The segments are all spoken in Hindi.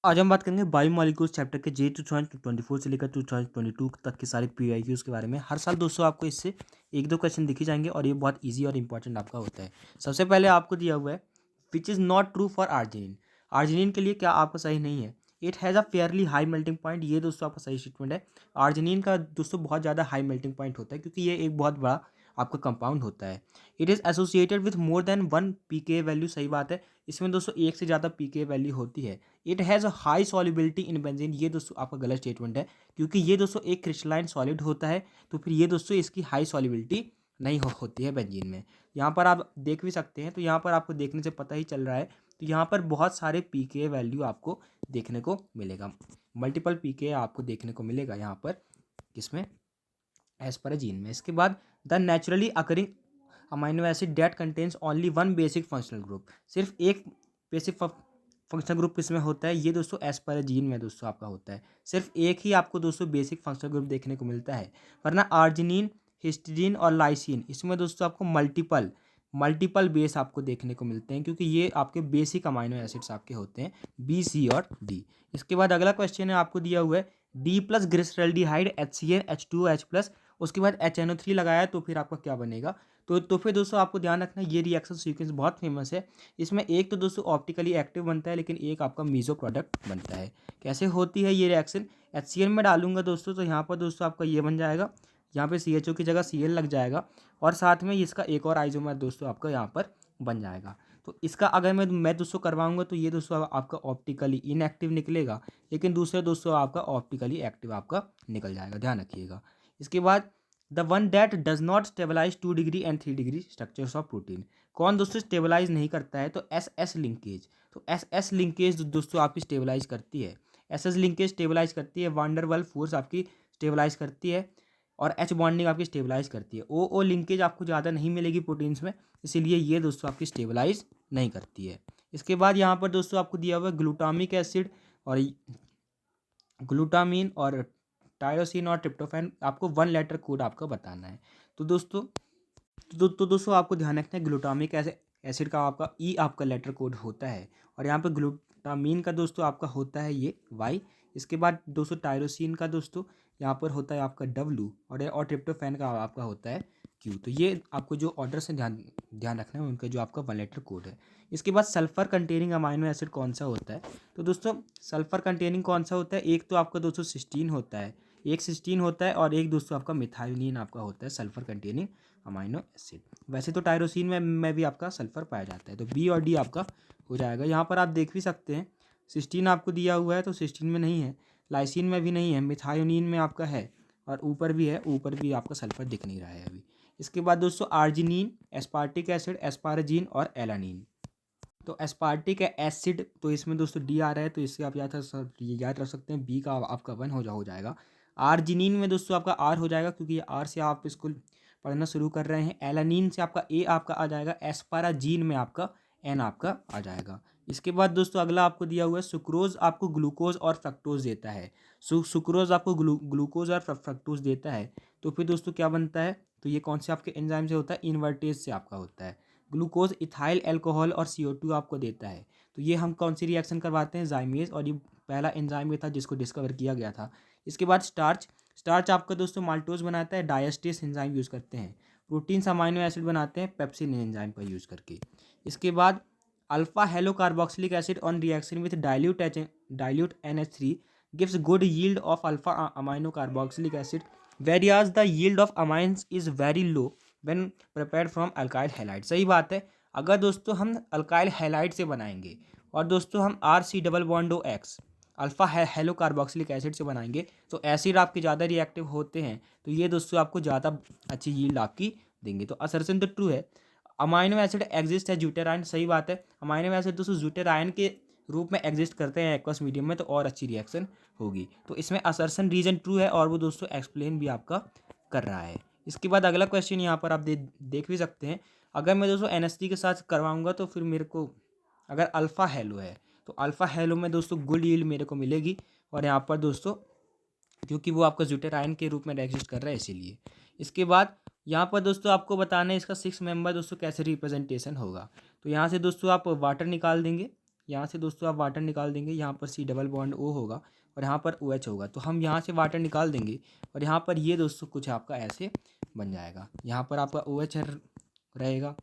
आज हम बात करेंगे बायोमोलिक्यूल्स चैप्टर के जे 2024 से लेकर 2022 तक के सारे पीवाईक्यूज के बारे में। हर साल दोस्तों आपको इससे एक दो क्वेश्चन दिखे जाएंगे और ये बहुत इजी और इंपॉर्टेंट आपका होता है। सबसे पहले आपको दिया हुआ है which is not true for arginine. Arginine के लिए क्या आपका सही नहीं है? It has a fairly high melting point. ये दोस्तों आपका सही स्टेटमेंट है। आर्जिनिन का दोस्तों बहुत ज़्यादा हाई मेल्टिंग पॉइंट होता है क्योंकि ये एक बहुत बड़ा आपका कंपाउंड होता है। It is associated with more than one pK value. सही बात है, इसमें दोस्तों एक से ज़्यादा पीके वैल्यू होती है। It has a high solubility in benzene. ये दोस्तों आपका गलत स्टेटमेंट है क्योंकि ये दोस्तों एक क्रिस्टलाइन सॉलिड होता है, तो फिर ये दोस्तों इसकी हाई सॉल्युबिलिटी नहीं होती है बेंजीन में। यहाँ पर आप देख भी सकते हैं, तो यहाँ पर आपको देखने से पता ही चल रहा है, तो यहाँ पर बहुत सारे पीके वैल्यू आपको देखने को मिलेगा। मल्टीपल पीके आपको देखने को मिलेगा यहाँ पर किसमें, एस्पराजीन में। इसके बाद the naturally occurring amino acid date contains only one basic functional group. सिर्फ एक बेसिक फंक्शनल ग्रुप किसमें होता है? ये दोस्तों एस्पराजीन में दोस्तों आपका होता है। सिर्फ एक ही आपको दोस्तों बेसिक फंक्शनल ग्रुप देखने को मिलता है, वरना आर्जिनिन, हिस्टीडीन और लाइसिन इसमें दोस्तों आपको मल्टीपल मल्टीपल बेस आपको देखने को मिलते हैं क्योंकि ये आपके बेसिक अमाइनो एसिड्स आपके होते हैं, बी, सी और डी। इसके बाद अगला क्वेश्चन है आपको दिया हुआ है D plus glyceraldehyde HCl H2OH plus, उसके बाद HNO3 लगाया तो फिर आपका क्या बनेगा? तो फिर दोस्तों आपको ध्यान रखना ये रिएक्शन सीक्वेंस बहुत फेमस है। इसमें एक तो दोस्तों ऑप्टिकली एक्टिव बनता है, लेकिन एक आपका मीजो प्रोडक्ट बनता है। कैसे होती है ये रिएक्शन? HCl में डालूंगा दोस्तों तो यहाँ पर दोस्तों आपका ये बन जाएगा, यहाँ पे CHO की जगह Cl लग जाएगा और साथ में इसका एक और आइसोमर दोस्तों आपका यहाँ पर बन जाएगा। तो इसका अगर मैं दोस्तों करवाऊंगा तो ये दोस्तों आपका ऑप्टिकली इनएक्टिव निकलेगा, लेकिन दूसरे दोस्तों आपका ऑप्टिकली एक्टिव आपका निकल जाएगा, ध्यान रखिएगा। इसके बाद the one that does not stabilize 2 degree and 3 degree structures of protein. कौन दोस्तों स्टेबलाइज नहीं करता है? तो SS लिंकेज। तो SS लिंकेज दोस्तों आपकी स्टेबलाइज करती है। SS लिंकेज स्टेबलाइज करती है, वांडरवाल फोर्स आपकी स्टेबलाइज करती है और H बॉन्डिंग आपकी स्टेबलाइज करती है। O लिंकेज आपको ज़्यादा नहीं मिलेगी प्रोटीन्स में, इसीलिए ये दोस्तों आपकी स्टेबलाइज नहीं करती है। इसके बाद यहाँ पर दोस्तों आपको दिया हुआ है ग्लूटामिक एसिड और ग्लूटामीन और टायरोसिन और ट्रिप्टोफैन। आपको वन लेटर कोड आपका बताना है। तो दोस्तों आपको ध्यान रखना है ग्लूटामिक एसिड का आपका ई आपका लेटर कोड होता है और यहाँ पे ग्लूटामीन का दोस्तों आपका होता है ये वाई। इसके बाद दोस्तों टायरोसिन का दोस्तों यहाँ पर होता है आपका डब्लू और ट्रिप्टोफैन का आपका होता है क्यू। तो ये आपको जो ऑर्डर से ध्यान ध्यान रखना है उनका जो आपका वन लेटर कोड है। इसके बाद सल्फर कंटेनिंग अमाइनो एसिड कौन सा होता है? तो दोस्तों सल्फर कंटेनिंग कौन सा होता है? एक तो आपका दोस्तों सिस्टीन होता है, एक सिस्टीन होता है और एक दोस्तों आपका मिथायोनिन आपका होता है सल्फर कंटेनिंग अमाइनो एसिड। वैसे तो टायरोसिन में भी आपका सल्फर पाया जाता है, तो बी और डी आपका हो जाएगा। यहाँ पर आप देख भी सकते हैं सिस्टीन आपको दिया हुआ है तो सिस्टीन में नहीं है, लाइसिन में भी नहीं है, मिथायोनिन में आपका है और ऊपर भी है, ऊपर भी आपका सल्फर दिख नहीं रहा है अभी। इसके बाद दोस्तों आर्जिनिन, एस्पार्टिक एसिड, एस्पाराजीन और एलानिन। तो एस्पार्टिक एसिड तो इसमें दोस्तों डी आ रहा है, तो इससे आप याद रख सकते हैं बी का आपका वन हो जाएगा। आर्जिनिन में दोस्तों आपका आर हो जाएगा क्योंकि आर से आप इसको पढ़ना शुरू कर रहे हैं। एलानिन से आपका ए आपका आ जाएगा। एस्पाराजीन में आपका एन आपका आ जाएगा। इसके बाद दोस्तों अगला आपको दिया हुआ है सुक्रोज आपको ग्लूकोज और फ्रक्टोज देता है। सुक्रोज आपको ग्लूकोज और फ्रक्टोज देता है, तो फिर दोस्तों क्या बनता है? तो ये कौन से आपके एंजाइम से होता है? इन्वर्टेज से आपका होता है। ग्लूकोज इथाइल अल्कोहल और CO2 आपको देता है, तो ये हम कौन सी रिएक्शन करवाते हैं? जाइमेज, और ये पहला एंजाइम ये था जिसको डिस्कवर किया गया था। इसके बाद स्टार्च, स्टार्च आपका दोस्तों माल्टोज बनाता है, डायस्टेस एंजाइम यूज़ करते हैं। प्रोटीन्स अमाइनो एसिड बनाते हैं पेप्सिन एंजाइम का यूज़ करके। इसके बाद alpha hello carboxylic acid on reaction with dilute NH3 gives good yield of alpha amino carboxylic acid, whereas the yield of amines is very low when prepared from alkyl halide। सही बात है। अगर दोस्तों हम अल्काइल हैलाइड से बनाएंगे और दोस्तों हम RC double bond OX alpha hello carboxylic acid से बनाएंगे तो एसिड आपके ज़्यादा रिएक्टिव होते हैं, तो ये दोस्तों आपको ज़्यादा अच्छी यील्ड आपकी देंगे। तो असर्शन तो ट्रू है। अमाइनो एसिड एग्जिस्ट है ज्यूटेराइन। सही बात है, अमाइनो एसिड दोस्तों ज्यूटेराइन के रूप में एग्जिस्ट करते हैं एक्वस मीडियम में, तो और अच्छी रिएक्शन होगी। तो इसमें असर्शन रीजन ट्रू है और वो दोस्तों एक्सप्लेन भी आपका कर रहा है। इसके बाद अगला क्वेश्चन यहाँ पर आप देख भी सकते हैं। अगर मैं दोस्तों NH3 के साथ करवाऊंगा तो फिर मेरे को अगर अल्फ़ा हेलो है तो अल्फ़ा हेलो में दोस्तों गुड यील्ड मेरे को मिलेगी, और यहाँ पर दोस्तों क्योंकि वो आपका ज्यूटेराइन के रूप में एग्जिस्ट कर रहा है इसीलिए। इसके बाद यहाँ पर दोस्तों आपको बताना है इसका 6 मेंबर दोस्तों कैसे रिप्रेजेंटेशन होगा। तो यहाँ से दोस्तों आप वाटर निकाल देंगे, यहाँ से दोस्तों आप वाटर निकाल देंगे, यहाँ पर सी डबल बॉन्ड ओ होगा और यहाँ पर ओ एच होगा, तो हम यहाँ से वाटर निकाल देंगे और यहाँ पर ये दोस्तों कुछ आपका ऐसे बन जाएगा। यहाँ पर आपका ओ एच रहेगा,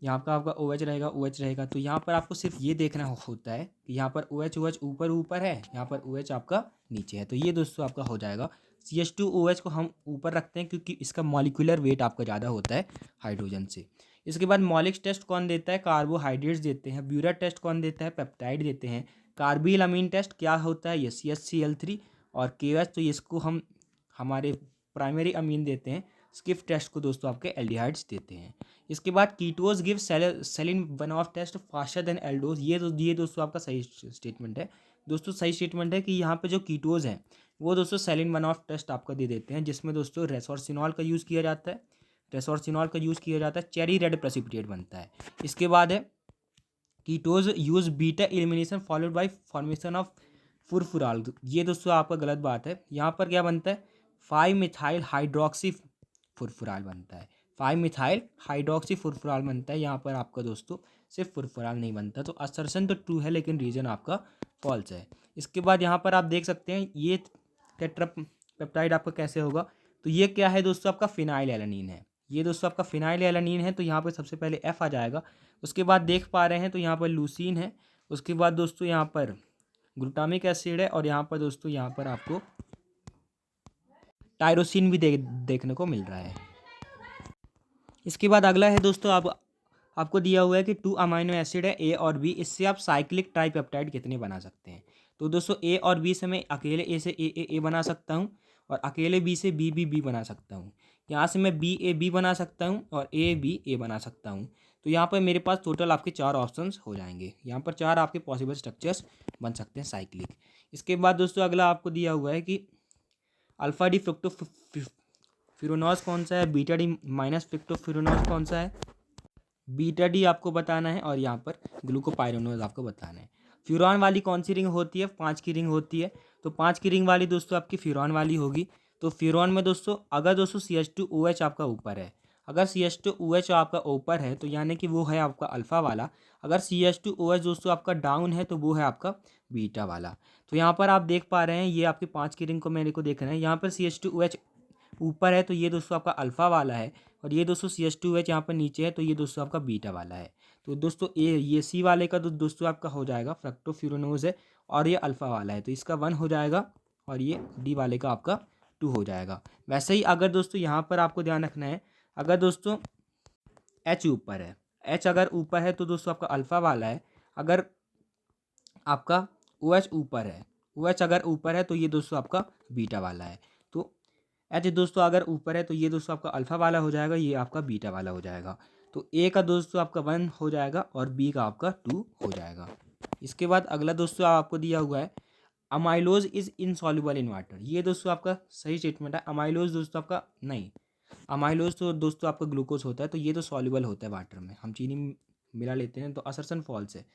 यहाँ पर आपका ओ एच रहेगा, ओ एच रहेगा। तो यहाँ पर आपको सिर्फ ये देखना होता है कि यहाँ पर ओ एच ऊपर ऊपर है, यहाँ पर ओ एच आपका नीचे है। तो ये दोस्तों आपका हो जाएगा। CH2OH को हम ऊपर रखते हैं क्योंकि इसका मॉलिक्यूलर वेट आपका ज़्यादा होता है हाइड्रोजन से। इसके बाद मॉलिक्स टेस्ट कौन देता है? कार्बोहाइड्रेट्स देते हैं। ब्यूरा टेस्ट कौन देता है? पेप्टाइड देते हैं। कार्बिल अमीन टेस्ट क्या होता है? ये CH3Cl3 और KOH, तो इसको हम हमारे प्राइमरी अमीन देते हैं। स्किफ टेस्ट को दोस्तों आपके एल्डिहाइड्स देते हैं। इसके बाद ketose give Seliwanoff test faster than aldose. ये दोस्तों आपका सही स्टेटमेंट है। दोस्तों सही स्टेटमेंट है कि यहाँ पे जो कीटोज हैं वो दोस्तों सेलिन वन ऑफ टेस्ट आपका दे देते हैं, जिसमें दोस्तों रेसोर्सिनॉल का यूज़ किया जाता है। रेसोर्सिनॉल का यूज़ किया जाता है, चेरी रेड प्रेसिपिटेट बनता है। इसके बाद है ketoses use beta elimination followed by formation of furfural. ये दोस्तों आपका गलत बात है। यहाँ पर क्या बनता है? 5-मिथाइल हाइड्रोक्सी फुरफुराल बनता है। 5-मिथाइल हाइड्रोक्सी फुरफुराल बनता है। यहाँ पर आपका दोस्तों सिर्फ फुरफुराल नहीं बनता। तो असर्शन तो ट्रू है लेकिन रीजन आपका फॉल्स है। इसके बाद यहाँ पर आप देख सकते हैं ये टेट्रापेप्टाइड आपका कैसे होगा। तो ये क्या है दोस्तों? आपका फिनाइल एलानीन है। ये दोस्तों आपका फिनाइल एलानीन है, तो यहाँ पर सबसे पहले एफ आ जाएगा। उसके बाद देख पा रहे हैं तो यहाँ पर लूसीन है। उसके बाद दोस्तों यहाँ पर ग्लूटामिक एसिड है और यहाँ पर दोस्तों यहाँ पर आपको टायरोसिन भी देखने को मिल रहा है। इसके बाद अगला है दोस्तों आपको दिया हुआ है कि 2 अमाइनो एसिड है ए और बी, इससे आप साइक्लिक ट्राइपेप्टाइड कितने बना सकते हैं। तो दोस्तों ए और बी से मैं अकेले ए से ए बना सकता हूँ और अकेले बी से बी बना सकता हूँ। यहाँ से मैं बी बना सकता हूँ और ए बना सकता हूँ। तो यहाँ पर मेरे पास टोटल आपके 4 ऑप्शंस हो जाएंगे। यहाँ पर 4 आपके पॉसिबल स्ट्रक्चर्स बन सकते हैं साइक्लिक। इसके बाद दोस्तों अगला आपको दिया हुआ है कि अल्फा डी फ्रुक्टोफिरोनॉज कौन सा है, बीटा डी माइनस फ्रुक्टोफिरोनॉज कौन सा है, बीटा डी आपको बताना है और यहाँ पर ग्लूकोपाइरोनोज आपको बताना है। फ्यूरॉन वाली कौन सी रिंग होती है? 5 की रिंग होती है। तो 5 की रिंग वाली दोस्तों आपकी फ्यूरॉन वाली होगी। तो फ्यूरॉन में दोस्तों अगर दोस्तों CH2OH आपका ऊपर है, अगर CH2OH आपका ऊपर है तो यानी कि वो है आपका अल्फ़ा वाला। अगर CH2OH दोस्तों आपका डाउन है तो वो है आपका बीटा वाला। तो यहाँ पर आप देख पा रहे हैं ये आपकी 5 की रिंग को मेरे को देखना है। यहाँ पर CH2OH ऊपर है तो ये दोस्तों आपका अल्फ़ा वाला है और ये दोस्तों CH2OH यहाँ पर नीचे है तो ये दोस्तों आपका बीटा वाला है। तो दोस्तों ये सी वाले का दोस्तों आपका हो जाएगा फ्रक्टोफ्यूरोनोज है और ये अल्फ़ा वाला है तो इसका 1 हो जाएगा और ये डी वाले का आपका 2 हो जाएगा। वैसे ही अगर दोस्तों यहाँ पर आपको ध्यान रखना है, अगर दोस्तों एच ऊपर है, एच अगर ऊपर है तो दोस्तों आपका अल्फ़ा वाला है। अगर आपका ओ एच ऊपर है, ओ एच अगर ऊपर है तो ये दोस्तों आपका बीटा वाला है। तो एच दोस्तों अगर ऊपर है तो ये दोस्तों आपका अल्फ़ा वाला हो जाएगा, ये आपका बीटा वाला हो जाएगा। तो ए का दोस्तों आपका 1 हो जाएगा और बी का आपका 2 हो जाएगा। इसके बाद अगला दोस्तों आपको दिया हुआ है amylose is insoluble in water. ये दोस्तों आपका सही स्टेटमेंट है। अमाइलोज दोस्तों आपका नहीं, अमाइलोज तो दोस्तों आपका ग्लूकोज होता है तो ये तो सॉल्युबल होता है वाटर में, हम चीनी मिला लेते हैं तो असर्शन फॉल्स है।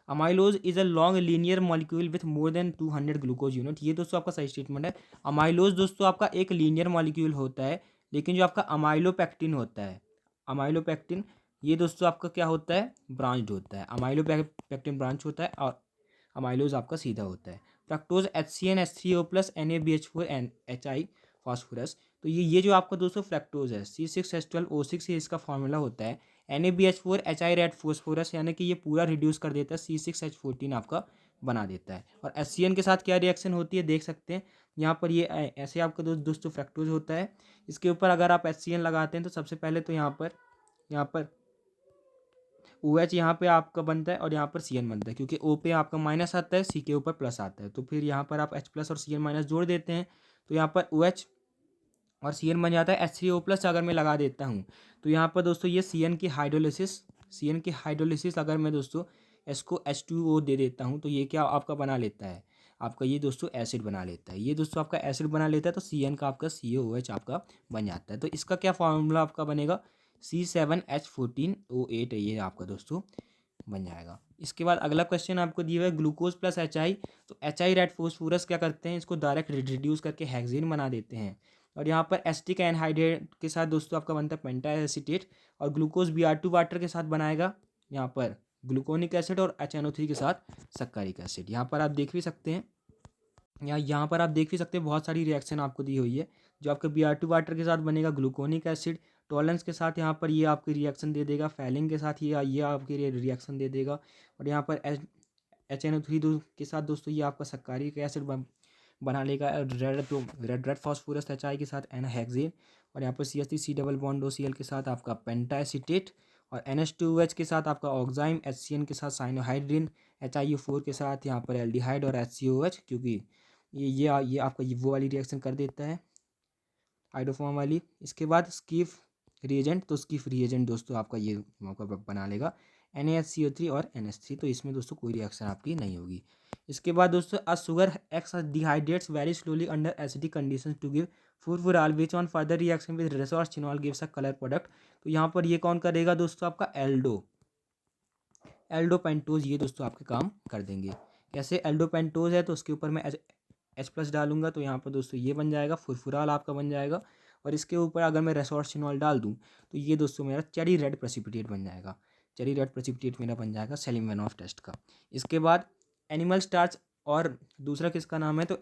Amylose is a long linear molecule with more then 200 glucose unit. ये दोस्तों आपका सही स्टेटमेंट है। अमाइलोज दोस्तों आपका एक लीनियर मॉलिक्यूल होता है, लेकिन जो आपका अमाइलोपेक्टिन होता है, अमाइलोपेक्टिन ये दोस्तों आपका क्या होता है? ब्रांच्ड होता है। अमाइलोपेक्टिन ब्रांच होता है और अमाइलोज आपका सीधा होता है। Fructose HCN H3O plus NaBH4NHI phosphorus. तो ये जो आपका दोस्तों फ्रक्टोज है C6H12O6 ये इसका फॉर्मूला होता है। NaBH4HI रेड फॉस्फोरस यानी कि ये पूरा रिड्यूस कर देता है, C6H14 आपका बना देता है। और HCN के साथ क्या रिएक्शन होती है देख सकते हैं यहाँ पर, ये ऐसे आपका दोस्तों फ्रक्टोज होता है। इसके ऊपर अगर आप HCN लगाते हैं तो सबसे पहले तो यहाँ पर OH यहाँ पे आपका बनता है और यहाँ पर CN बनता है, क्योंकि O पे आपका माइनस आता है, C के ऊपर प्लस आता है। तो फिर यहाँ पर आप H प्लस और CN माइनस जोड़ देते हैं तो यहाँ पर OH और CN बन जाता है। H3O प्लस अगर मैं लगा देता हूँ तो यहाँ पर दोस्तों ये CN की हाइड्रोलिसिस अगर मैं दोस्तों इसको H2O दे देता हूँ तो ये क्या आपका बना लेता है? आपका ये दोस्तों एसिड बना लेता है। ये दोस्तों आपका एसिड बना लेता है तो CN का आपका COOH आपका बन जाता है। तो इसका क्या फॉर्मूला आपका बनेगा? C7H14O8 ये आपका दोस्तों बन जाएगा। इसके बाद अगला क्वेश्चन आपको दिया हुआ है ग्लूकोज प्लस HI। तो HI रेड फॉस्फोरस क्या करते हैं? इसको डायरेक्ट रिड्यूस करके हेक्सेन बना देते हैं और यहाँ पर एसिटिक एनहाइड्रेट के साथ दोस्तों आपका बनता है पेंटा एसीटेट और ग्लूकोज Br2 वाटर के साथ बनाएगा यहाँ पर ग्लूकोनिक एसिड और HNO3 के साथ सक्कारिक एसिड। यहाँ पर आप देख भी सकते हैं, यहाँ पर आप देख भी सकते हैं बहुत सारी रिएक्शन आपको दी हुई है। जो आपके Br2 वाटर के साथ बनेगा ग्लूकोनिक एसिड, टॉलेंस के साथ यहाँ पर ये आपकी रिएक्शन दे देगा, फैलिंग के साथ ये आपकी रिएक्शन दे देगा, और यहाँ पर HNO3 के साथ दोस्तों ये आपका सक्कारिक एसिड बना लेगा रेड फॉस्फोरस HI के साथ हेक्सेन, और यहाँ पर CH3 डबल बॉन्ड OCl के साथ आपका पेंटाएसिटेट, और NH2OH के साथ आपका ऑक्साइम, HCN के साथ साइनोहाइड्रिन, HiO4 के साथ यहाँ पर एल्डिहाइड और HCOH, क्योंकि ये आपका वो वाली रिएक्शन कर देता है हाइड्रोफॉर्म वाली। इसके बाद स्कीफ रिएजेंट, तो स्कीफ रिएजेंट दोस्तों आपका ये मौका बना लेगा NaHCO3 और NH3, तो इसमें दोस्तों कोई रिएक्शन आपकी नहीं होगी। इसके बाद दोस्तों a sugar x dehydrates very slowly under acidic condition to give furfural which on further reaction with resorcinol gives a colour product. तो यहाँ पर ये कौन करेगा दोस्तों, आपका एल्डोपेंटोज ये दोस्तों आपके काम कर देंगे। कैसे, एल्डोपेंटोज है तो उसके ऊपर मैं H+ डालूंगा, तो यहाँ पर दोस्तों ये बन जाएगा, फुरफुराल आपका बन जाएगा, और इसके ऊपर अगर मैं रेसोर्सिनॉल डाल दूँ तो ये दोस्तों मेरा चेरी रेड प्रेसिपिटेट बन जाएगा। चेरी रेड प्रेसिपिटेट मेरा बन जाएगा सेलिमवेनॉफ टेस्ट का। इसके बाद एनिमल स्टार्च, और दूसरा किसका नाम है, तो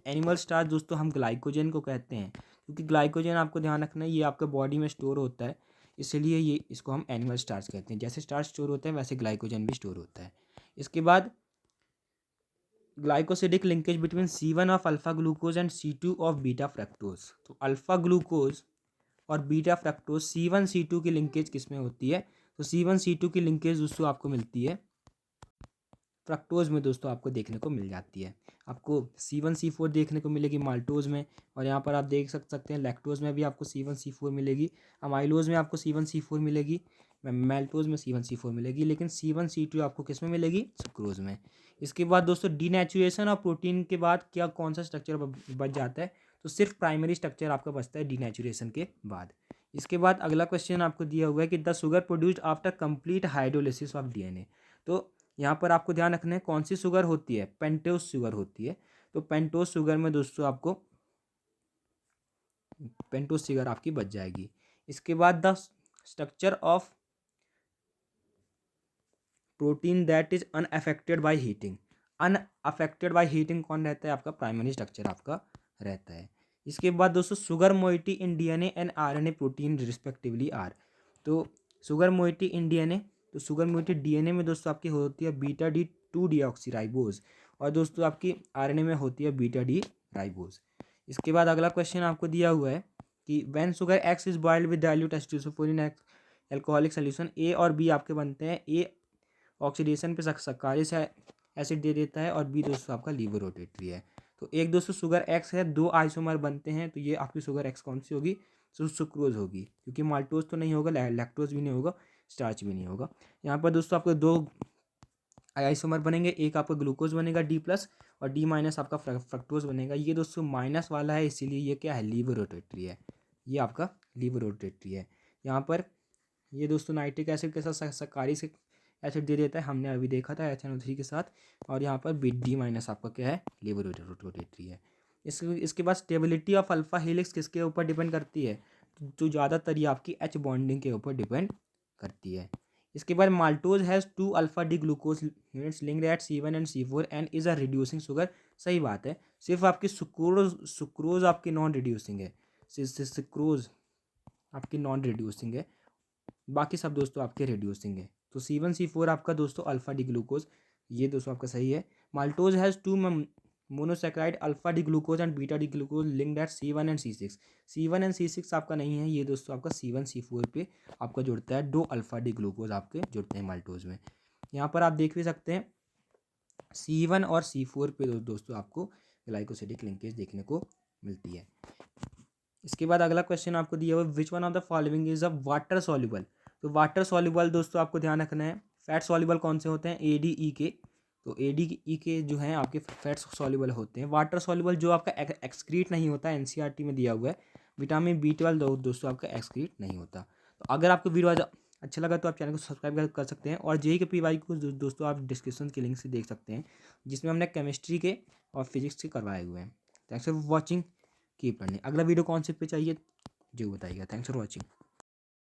एनिमल स्टार्च दोस्तों हम ग्लाइकोजन को कहते हैं, क्योंकि ग्लाइकोजन आपको ध्यान रखना है ये आपके बॉडी में स्टोर होता है, इसलिए ये इसको हम एनिमल स्टार्च कहते हैं। जैसे स्टार्च स्टोर होता है वैसे ग्लाइकोजन भी स्टोर होता है। इसके बाद glycosidic linkage between C1 of alpha glucose and C2 of beta fructose. तो अल्फा ग्लूकोज और बीटा फ्रक्टोज C1 C2 की लिंकेज किस में होती है, तो C1 C2 की लिंकेज दोस्तों आपको मिलती है फ्रक्टोज में, दोस्तों आपको देखने को मिल जाती है। आपको C1 C4 देखने को मिलेगी माल्टोज में, और यहाँ पर आप देख सकते हैं लैक्टोज में भी आपको C1 C4 मिलेगी, अमाइलोज में आपको C1 C4 मिलेगी, मेल्टोज में C1 C4 मिलेगी, लेकिन C1 C2 आपको किस में मिलेगी, सुक्रोज में। इसके बाद दोस्तों डीनेचुरेशन ऑफ प्रोटीन के बाद क्या कौन सा स्ट्रक्चर बच जाता है, तो सिर्फ प्राइमरी स्ट्रक्चर आपका बचता है डीनेचुरेशन के बाद। इसके बाद अगला क्वेश्चन आपको दिया हुआ है कि the sugar produced after complete hydrolysis of DNA। तो यहाँ पर आपको ध्यान रखना है कौन सी शुगर होती है, पेंटोज शुगर होती है। तो पेंटोज शुगर में दोस्तों आपको पेंटोज शुगर आपकी बच जाएगी। इसके बाद the structure of protein that is unaffected by heating. Unaffected by heating कौन रहता है, आपका प्राइमरी स्ट्रक्चर आपका रहता है। इसके बाद दोस्तों sugar moiety in DNA and RNA protein respectively are. तो शुगर मोइटी इन DNA, तो शुगर मोइटी DNA में दोस्तों आपकी होती है βD2 डीऑक्सीराइबोज, और दोस्तों आपकी RNA में होती है βD राइबोज। इसके बाद अगला क्वेश्चन आपको दिया हुआ है कि when sugar x is boiled with dilute H2SO4 in alcoholic solution, A और B आपके बनते हैं। A ऑक्सीडेशन पे सक्कारिक एसिड दे देता है, और बी दोस्तों आपका लीवर रोटेटरी है। तो एक दोस्तों शुगर एक्स है, दो आइसोमर बनते हैं, तो ये आपकी शुगर एक्स कौन सी होगी, तो सुक्रोज होगी, क्योंकि माल्टोज तो नहीं होगा, लैक्टोज भी नहीं होगा, स्टार्च भी नहीं होगा। यहाँ पर दोस्तों आपको दो आइसोमर बनेंगे, एक आपका ग्लूकोज बनेगा D+, और D- आपका फ्रक्टोज बनेगा। ये दोस्तों माइनस वाला है, इसीलिए ये क्या है, लीवर रोटेटरी है, ये आपका लीवर रोटेटरी है। यहाँ पर ये दोस्तों नाइट्रिक एसिड के साथ सक्कारिक एसिड दे देता है, हमने अभी देखा था HNO3 के साथ, और यहाँ पर D- आपका क्या है, लीवर रोटेटरी है। इसके बाद स्टेबिलिटी ऑफ अल्फा हेलिक्स किसके ऊपर डिपेंड करती है, तो ज़्यादातर ये आपकी H बॉन्डिंग के ऊपर डिपेंड करती है। इसके बाद maltose has 2 alpha D glucose units linked at C1 and C4 and is a reducing sugar. सही बात है, सिर्फ आपकी सुक्रोज आपकी नॉन रिड्यूसिंग है, सुक्रोज आपकी नॉन रिड्यूसिंग है, बाकी सब दोस्तों आपके रिड्यूसिंग है। तो C1 C4 आपका दोस्तों अल्फा डी ग्लूकोज, ये दोस्तों आपका सही है। Maltose has 2 monosaccharide alpha D glucose and beta D glucose linked at C1 and C6। C1 and C6 आपका नहीं है, ये दोस्तों आपका C1 C4 पे आपका जुड़ता है, 2 अल्फा डी ग्लूकोज आपके जुड़ते हैं माल्टोज में। यहाँ पर आप देख भी सकते हैं C1 और C4 पे दोस्तों आपको ग्लाइकोसिडिक लिंकेज देखने को मिलती है। इसके बाद अगला क्वेश्चन आपको दिया हुआ है which one of the following is a water soluble. तो वाटर सॉल्युबल दोस्तों आपको ध्यान रखना है, फैट सॉल्युबल कौन से होते हैं, ADE के। तो ADE के जो हैं आपके फैट सॉल्युबल होते हैं। वाटर सॉल्युबल जो आपका एक्सक्रीट नहीं होता, NCERT में दिया हुआ है। विटामिन B12 दोस्तों आपका एक्सक्रीट नहीं होता। तो अगर आपको वीडियो अच्छा लगा तो आप चैनल को सब्सक्राइब कर सकते हैं, और JEE के PY को दोस्तों आप डिस्क्रिप्शन के लिंक से देख सकते हैं, जिसमें हमने केमिस्ट्री के और फिजिक्स के करवाए हुए हैं। Thanks for watching, keep learning. अगला वीडियो कौन से पे चाहिए जो बताइएगा। Thanks for watching.